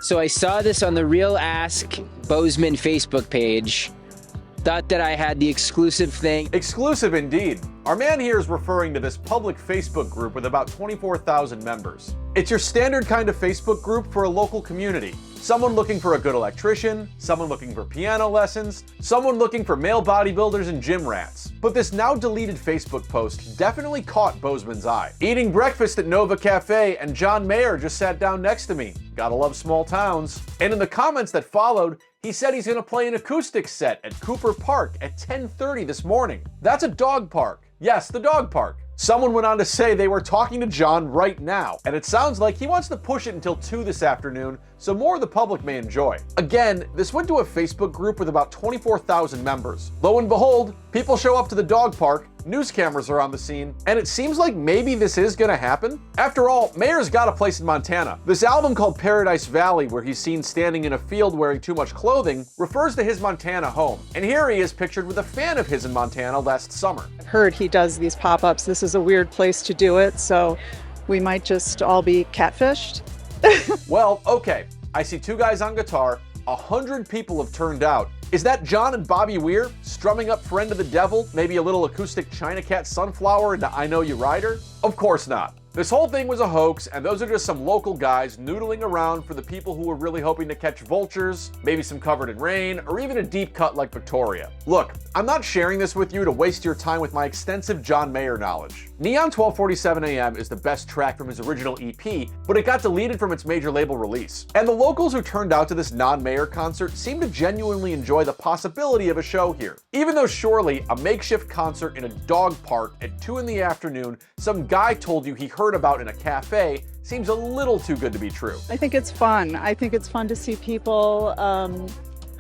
So I saw this on the Real Ask Bozeman Facebook page. Thought that I had the exclusive thing. Exclusive indeed. Our man here is referring to this public Facebook group with about 24,000 members. It's your standard kind of Facebook group for a local community. Someone looking for a good electrician, someone looking for piano lessons, someone looking for male bodybuilders and gym rats. But this now deleted Facebook post definitely caught Bozeman's eye. Eating breakfast at Nova Cafe and John Mayer just sat down next to me. Gotta love small towns. And in the comments that followed, he said he's gonna play an acoustic set at Cooper Park at 10:30 this morning. That's a dog park. Yes, the dog park. Someone went on to say they were talking to John right now, and it sounds like he wants to push it until 2 this afternoon, so more of the public may enjoy. Again, this went to a Facebook group with about 24,000 members. Lo and behold, people show up to the dog park, news cameras are on the scene, and it seems like maybe this is gonna happen. After all, Mayer's got a place in Montana. This album called Paradise Valley, where he's seen standing in a field wearing too much clothing, refers to his Montana home. And here he is pictured with a fan of his in Montana last summer. I've heard he does these pop-ups. This is a weird place to do it, so we might just all be catfished. Well, okay. I see two guys on guitar, 100 people have turned out. Is that John and Bobby Weir strumming up Friend of the Devil, maybe a little acoustic China Cat Sunflower into I Know You Rider? Of course not. This whole thing was a hoax, and those are just some local guys noodling around for the people who were really hoping to catch vultures, maybe some Covered in Rain, or even a deep cut like Victoria. Look, I'm not sharing this with you to waste your time with my extensive John Mayer knowledge. Neon 1247 AM is the best track from his original EP, but it got deleted from its major label release. And the locals who turned out to this non-Mayer concert seemed to genuinely enjoy the possibility of a show here. Even though surely a makeshift concert in a dog park at 2 in the afternoon some guy told you he heard about in a cafe seems a little too good to be true. I think it's fun. I think it's fun to see people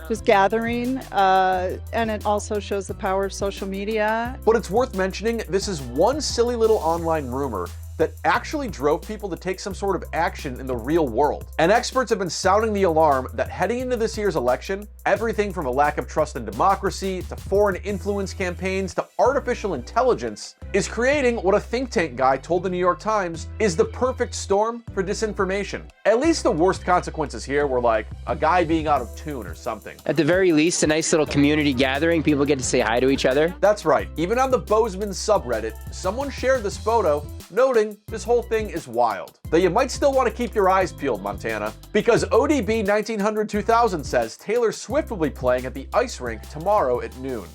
just gathering, and it also shows the power of social media. But it's worth mentioning, this is one silly little online rumor that actually drove people to take some sort of action in the real world. And experts have been sounding the alarm that heading into this year's election, everything from a lack of trust in democracy, to foreign influence campaigns, to artificial intelligence, is creating what a think tank guy told the New York Times is the perfect storm for disinformation. At least the worst consequences here were like a guy being out of tune or something. At the very least, a nice little community gathering. People get to say hi to each other. That's right. Even on the Bozeman subreddit, someone shared this photo, noting this whole thing is wild. Though you might still want to keep your eyes peeled, Montana, because ODB 1900-2000 says Taylor Swift will be playing at the ice rink tomorrow at noon.